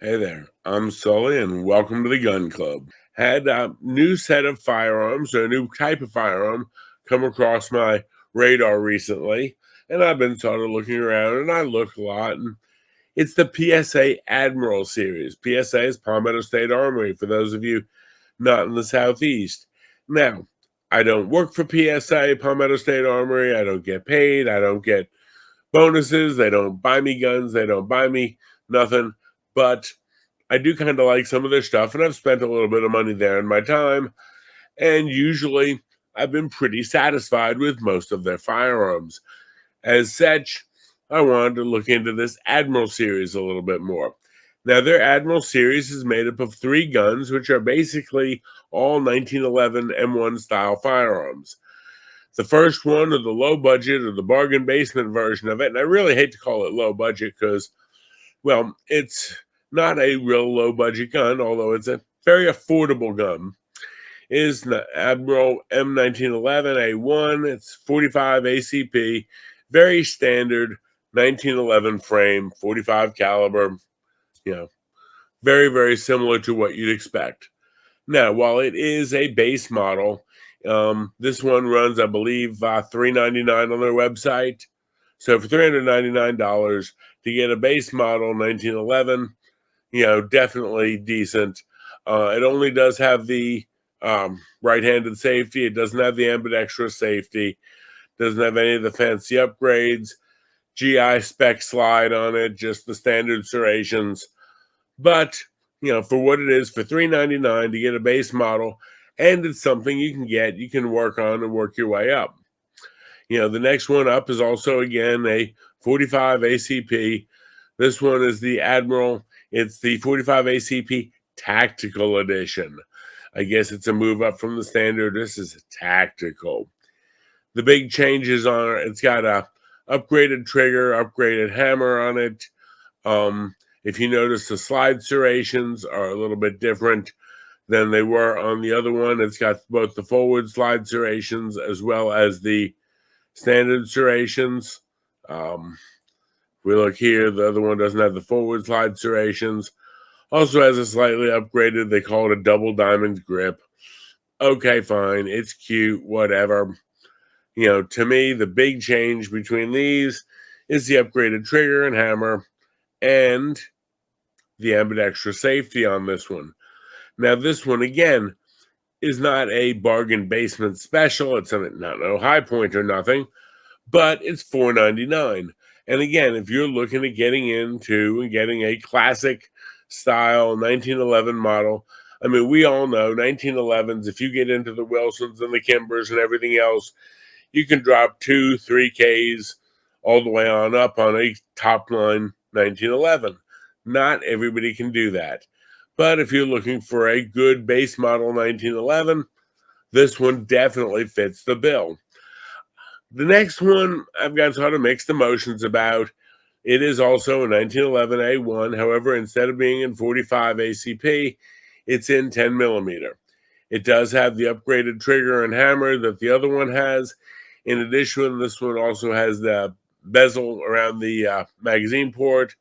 Hey there, I'm Sully, and welcome to the Gun Club. Had a new set of firearms, or a new type of firearm, come across my radar recently, and I've been sort of looking around, and I look a lot, and it's the PSA Admiral series. PSA is Palmetto State Armory, for those of you not in the Southeast. Now, I don't work for PSA, Palmetto State Armory. I don't get paid. I don't get bonuses. They don't buy me guns. They don't buy me nothing. But I do kind of like some of their stuff, and I've spent a little bit of money there in my time. And usually I've been pretty satisfied with most of their firearms. As such, I wanted to look into this Admiral series a little bit more. Now, their Admiral series is made up of 3 guns, which are basically all 1911 M1 style firearms. The first one, or the low budget, or the bargain basement version of it, and I really hate to call it low budget because, well, it's not a real low budget gun, although it's a very affordable gun, is the Admiral M1911A1. It's 45 ACP, very standard 1911 frame, 45 caliber, you know, very, very similar to what you'd expect. Now, while it is a base model, this one runs, I believe, $399 on their website. So for $399 to get a base model 1911, definitely decent. It only does have the right-handed safety. It doesn't have the ambidextrous safety. Doesn't have any of the fancy upgrades. GI spec slide on it, just the standard serrations. But, for what it is, for $399 to get a base model, and it's something you can work on and work your way up. The next one up is also, again, a 45 ACP. This one is the Admiral. It's the 45 ACP Tactical Edition. I guess it's a move up from the standard. This is a tactical. The big changes on it, it's got a upgraded trigger, upgraded hammer on it. If you notice, the slide serrations are a little bit different than they were on the other one. It's got both the forward slide serrations as well as the standard serrations. We look here, the other one doesn't have the forward slide serrations. Also has a slightly upgraded, they call it a double diamond grip. Okay, fine, it's cute, whatever. To me, the big change between these is the upgraded trigger and hammer and the ambidextrous safety on this one. Now, this one, again, is not a bargain basement special. It's not no high point or nothing, but it's $499. And again, if you're looking at getting into and getting a classic style 1911 model, I mean, we all know 1911s, if you get into the Wilsons and the Kimbers and everything else, you can drop 2-3Ks all the way on up on a top line 1911. Not everybody can do that. But if you're looking for a good base model 1911, this one definitely fits the bill. The next one, I've got sort of mixed emotions about. It is also a 1911A1. However, instead of being in 45 ACP, it's in 10 millimeter. It does have the upgraded trigger and hammer that the other one has. In addition, this one also has the bezel around the magazine port,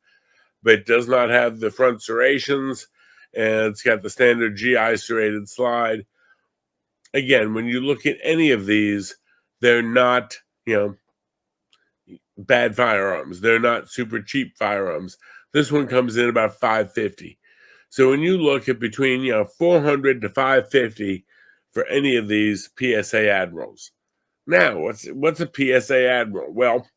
but it does not have the front serrations, and it's got the standard GI serrated slide. Again, when you look at any of these, they're not, bad firearms. They're not super cheap firearms. This one comes in about $550. So when you look at between, $400 to $550 for any of these PSA Admirals. Now, what's a PSA Admiral? Well,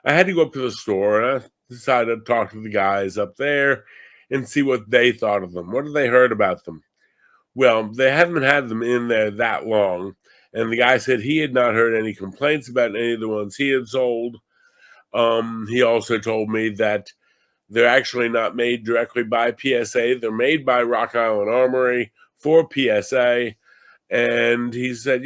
I had to go up to the store, and I decided to talk to the guys up there and see what they thought of them. What had they heard about them? Well, they haven't had them in there that long, and the guy said he had not heard any complaints about any of the ones he had sold. He also told me that they're actually not made directly by PSA. They're made by Rock Island Armory for PSA, and he said,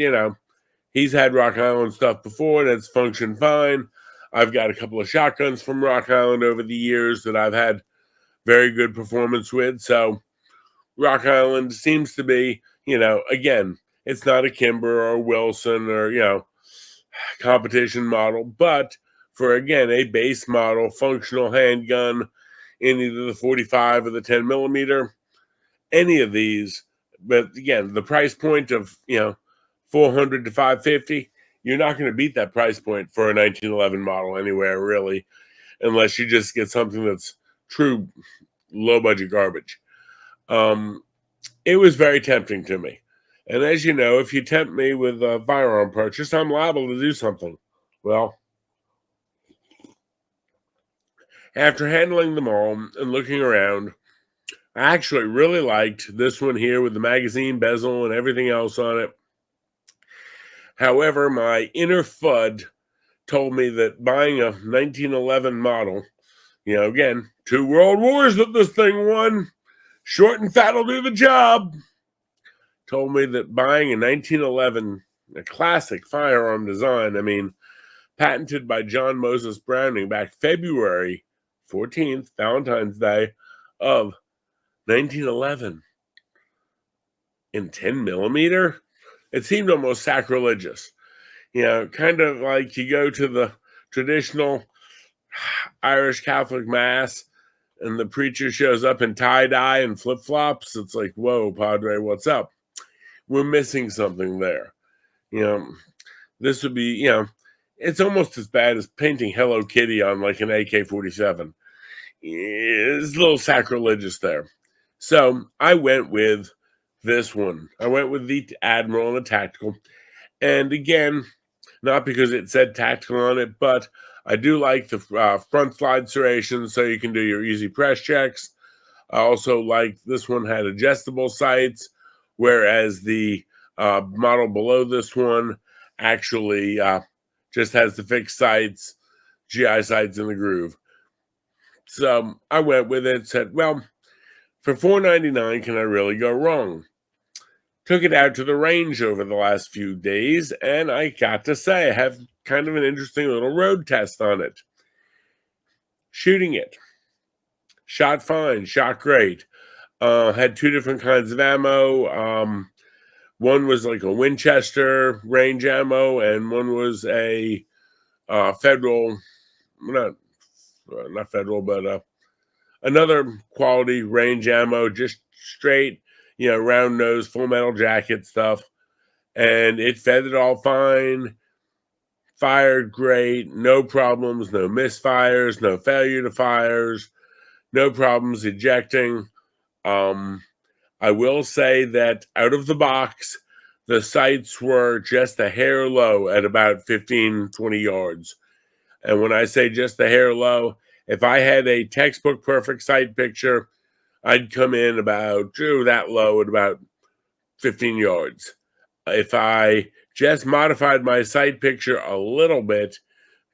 he's had Rock Island stuff before, and it's functioned fine. I've got a couple of shotguns from Rock Island over the years that I've had very good performance with. So Rock Island seems to be, again, it's not a Kimber or Wilson or, competition model, but for, again, a base model functional handgun, in either the 45 or the 10 millimeter, any of these. But again, the price point of 400 to 550, you're not going to beat that price point for a 1911 model anywhere really, unless you just get something that's true low budget garbage. It was very tempting to me. And as you know, if you tempt me with a firearm purchase, I'm liable to do something. Well, after handling them all and looking around, I actually really liked this one here with the magazine bezel and everything else on it. However, my inner FUD told me that buying a 1911 model, again, 2 world wars that this thing won, short and fat will do the job, told me that buying a 1911, a classic firearm design, patented by John Moses Browning back February 14th, Valentine's Day of 1911, in 10 millimeter, it seemed almost sacrilegious. Kind of like you go to the traditional Irish Catholic Mass and the preacher shows up in tie-dye and flip-flops. It's like, whoa, Padre, what's up? We're missing something there. This would be, it's almost as bad as painting Hello Kitty on like an AK-47. It's a little sacrilegious there. So I went with this one. I went with the Admiral and the Tactical. And again, not because it said Tactical on it, but I do like the front slide serration so you can do your easy press checks. I also like this one had adjustable sights, whereas the model below this one actually just has the fixed sights, GI sights in the groove. So I went with it, said, well, for $499, can I really go wrong? Took it out to the range over the last few days, and I got to say, I have kind of an interesting little road test on it. Shooting it. Shot fine, shot great. Had 2 different kinds of ammo. One was like a Winchester range ammo, and one was a federal, not federal, but another quality range ammo, just straight, round nose, full metal jacket stuff. And it fed it all fine, fired great, no problems, no misfires, no failure to fires, no problems ejecting. I will say that out of the box, the sights were just a hair low at about 15, 20 yards. And when I say just a hair low, if I had a textbook perfect sight picture, I'd come in about that low at about 15 yards. If I just modified my sight picture a little bit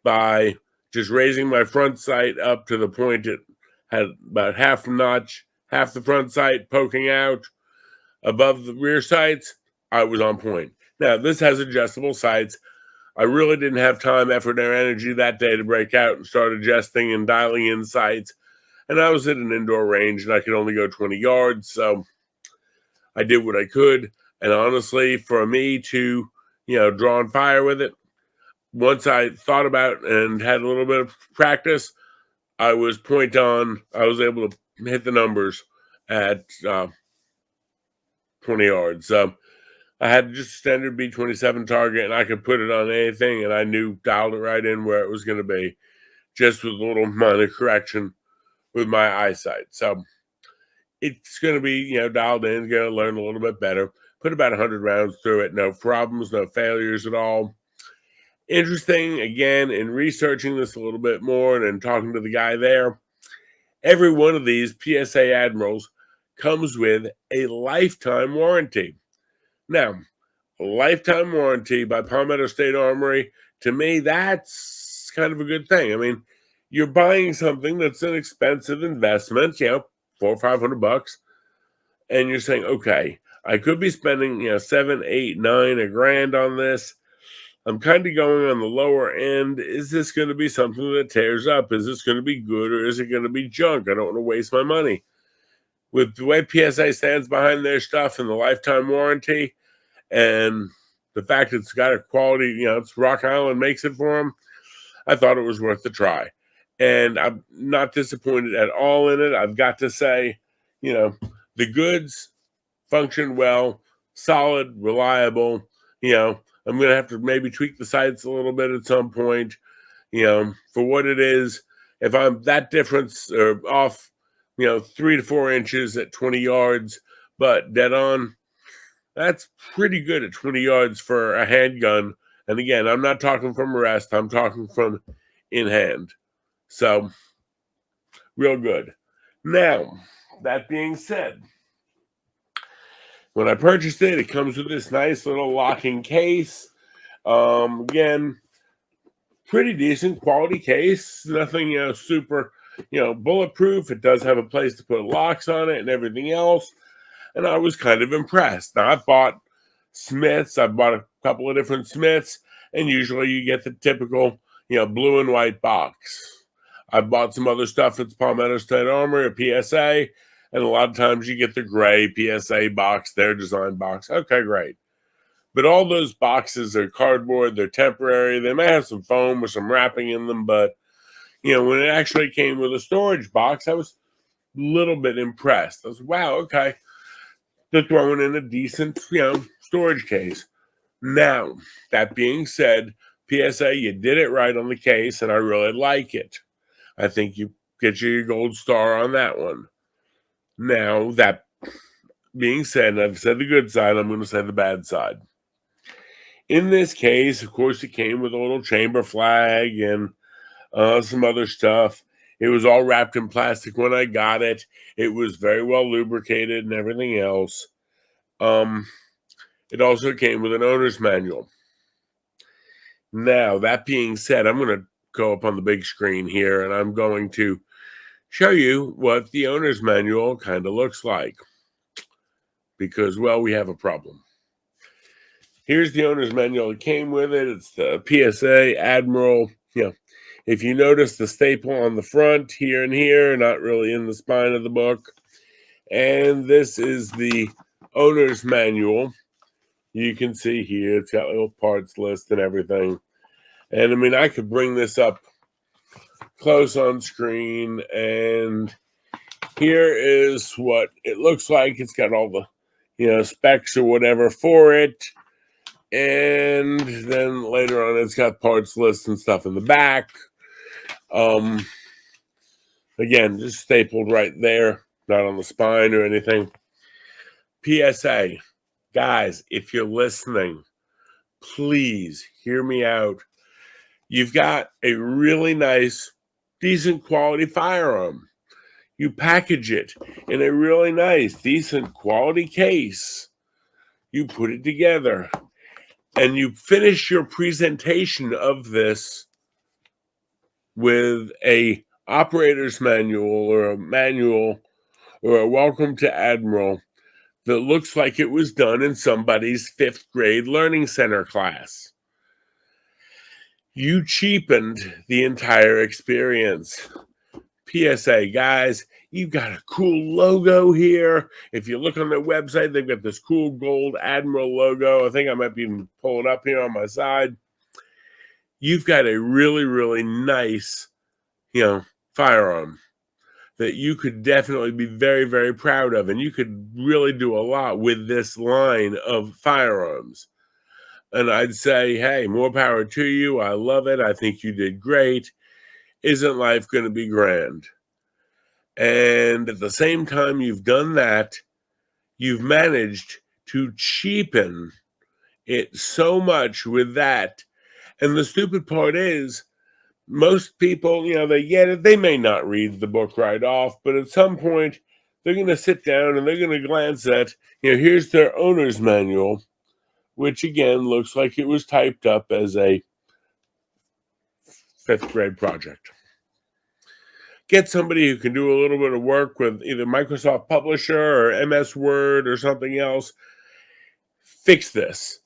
by just raising my front sight up to the point it had about half a notch, half the front sight poking out above the rear sights, I was on point. Now, this has adjustable sights. I really didn't have time, effort, or energy that day to break out and start adjusting and dialing in sights. And I was at an indoor range and I could only go 20 yards. So I did what I could. And honestly, for me to, draw and fire with it, once I thought about and had a little bit of practice, I was point on. I was able to hit the numbers at 20 yards. So I had just a standard B-27 target, and I could put it on anything, and I dialed it right in where it was going to be, just with a little minor correction with my eyesight. So it's going to be, dialed in, going to learn a little bit better. Put about 100 rounds through it, no problems, no failures at all. Interesting, again, in researching this a little bit more and talking to the guy there, every one of these PSA Admirals comes with a lifetime warranty. Now, a lifetime warranty by Palmetto State Armory, to me, that's kind of a good thing. You're buying something that's an expensive investment, $400 or $500, and you're saying, okay, I could be spending, $7, $8, $9, $1,000 on this. I'm kind of going on the lower end. Is this going to be something that tears up? Is this going to be good, or is it going to be junk? I don't want to waste my money. With the way PSA stands behind their stuff and the lifetime warranty, and the fact it's got a quality, it's Rock Island makes it for them, I thought it was worth the try. and I'm not disappointed at all in it. I've got to say, the goods function well, solid, reliable. I'm going to have to maybe tweak the sights a little bit at some point, for what it is. If I'm that difference or off, 3 to 4 inches at 20 yards, but dead on, that's pretty good at 20 yards for a handgun. And again, I'm not talking from rest, I'm talking from in hand. So, real good. Now, that being said, when I purchased it, it comes with this nice little locking case. Again, pretty decent quality case. Nothing, super, bulletproof. It does have a place to put locks on it and everything else. And I was kind of impressed. Now, I bought Smiths. I bought a couple of different Smiths, and usually you get the typical, blue and white box. I bought some other stuff at Palmetto State Armory or PSA, and a lot of times you get the gray PSA box, their design box. Okay, great. But all those boxes are cardboard. They're temporary. They may have some foam or some wrapping in them, but, when it actually came with a storage box, I was a little bit impressed. I was, wow, okay. They're throwing in a decent, storage case. Now, that being said, PSA, you did it right on the case, and I really like it. I think you get your gold star on that one. Now, that being said, and I've said the good side, I'm going to say the bad side. In this case, of course, it came with a little chamber flag and some other stuff. It was all wrapped in plastic when I got it. It was very well lubricated and everything else. It also came with an owner's manual. Now, that being said, I'm going to go up on the big screen here, and I'm going to show you what the owner's manual kind of looks like. Because, well, we have a problem. Here's the owner's manual that came with it. It's the PSA Admiral. If you notice the staple on the front here and here, not really in the spine of the book. And this is the owner's manual. You can see here, it's got a little parts list and everything. And I mean, I could bring this up close on screen, and here is what it looks like. It's got all the, specs or whatever for it. And then later on, it's got parts lists and stuff in the back. Again, just stapled right there, not on the spine or anything. PSA, guys, if you're listening, please hear me out. You've got a really nice, decent quality firearm. You package it in a really nice, decent quality case. You put it together, and you finish your presentation of this with a operator's manual or a welcome to Admiral that looks like it was done in somebody's 5th grade learning center class. You cheapened the entire experience. PSA, guys, you've got a cool logo here. If you look on their website, they've got this cool gold Admiral logo. I think I might even pull it up here on my side. You've got a really, really nice, firearm that you could definitely be very, very proud of. And you could really do a lot with this line of firearms. And I'd say, hey, more power to you. I love it. I think you did great. Isn't life going to be grand? And at the same time you've done that, you've managed to cheapen it so much with that. And the stupid part is, most people, they get it. They may not read the book right off, but at some point, they're going to sit down and they're going to glance at, here's their owner's manual, which again looks like it was typed up as a 5th grade project. Get somebody who can do a little bit of work with either Microsoft Publisher or MS Word or something else. Fix this.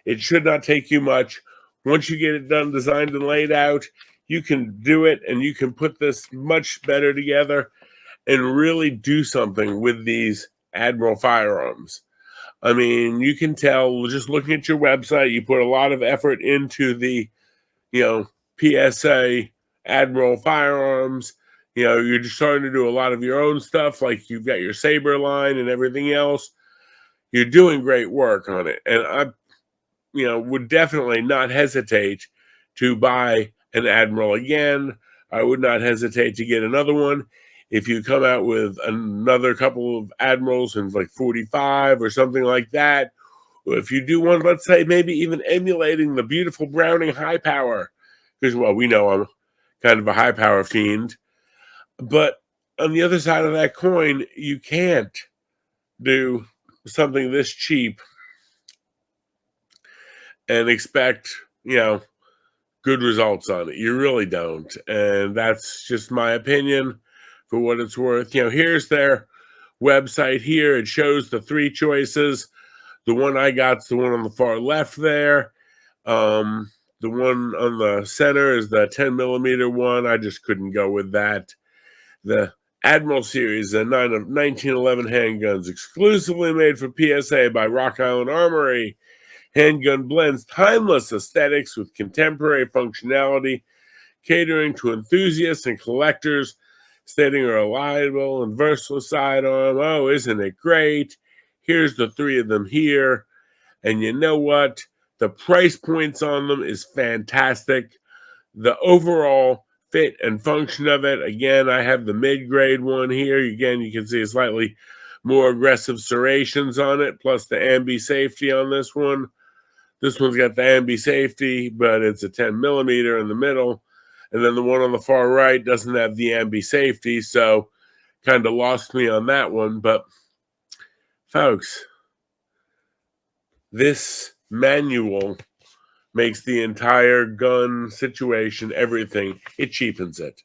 It should not take you much. Once you get it done, designed, and laid out, you can do it, and you can put this much better together and really do something with these Admiral firearms. I mean, you can tell just looking at your website, you put a lot of effort into the, PSA Admiral firearms. You're just starting to do a lot of your own stuff, like you've got your Saber line and everything else. You're doing great work on it. And I, would definitely not hesitate to buy an Admiral again. I would not hesitate to get another one. If you come out with another couple of Admirals in like 45 or something like that, or if you do one, let's say maybe even emulating the beautiful Browning high power, because, well, we know I'm kind of a high power fiend. But on the other side of that coin, you can't do something this cheap and expect, good results on it. You really don't. And that's just my opinion for what it's worth. Here's their website here. It shows the three choices. The one I got's the one on the far left there. The one on the center is the 10 millimeter one. I just couldn't go with that. The Admiral series, a 1911 handguns exclusively made for PSA by Rock Island Armory. Handgun blends timeless aesthetics with contemporary functionality, catering to enthusiasts and collectors, stating a reliable and versatile sidearm. Oh, isn't it great? Here's the three of them here. And you know what? The price points on them is fantastic. The overall fit and function of it, again, I have the mid-grade one here. Again, you can see a slightly more aggressive serrations on it, plus the ambi safety on this one. This one's got the ambi safety, but it's a 10 millimeter in the middle. And then the one on the far right doesn't have the ambi safety, so kind of lost me on that one. But folks, this manual makes the entire gun situation, everything, it cheapens it.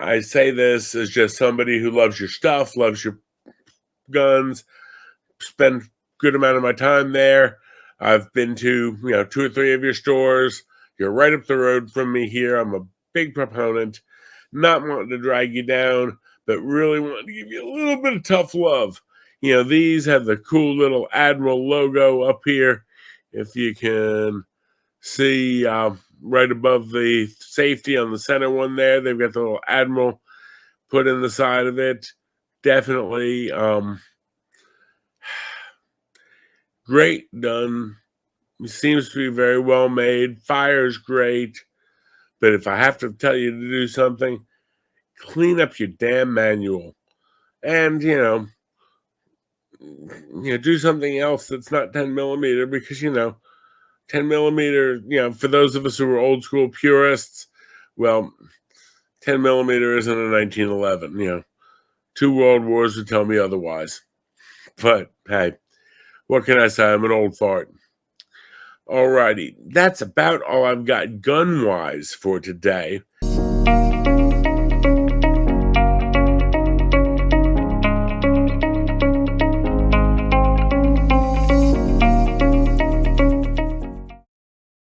I say this as just somebody who loves your stuff, loves your guns, spend good amount of my time there. I've been to, 2 or 3 of your stores. You're right up the road from me here. I'm a big proponent, not wanting to drag you down, but really wanting to give you a little bit of tough love. These have the cool little Admiral logo up here. If you can see right above the safety on the center one there, they've got the little Admiral put in the side of it. Definitely great done. It seems to be very well made. Fire's great. But if I have to tell you to do something, clean up your damn manual. And, do something else that's not 10 millimeter because, 10 millimeter, for those of us who are old school purists, well, 10 millimeter isn't a 1911. 2 world wars would tell me otherwise. But, hey, what can I say? I'm an old fart. Alrighty, that's about all I've got gun-wise for today.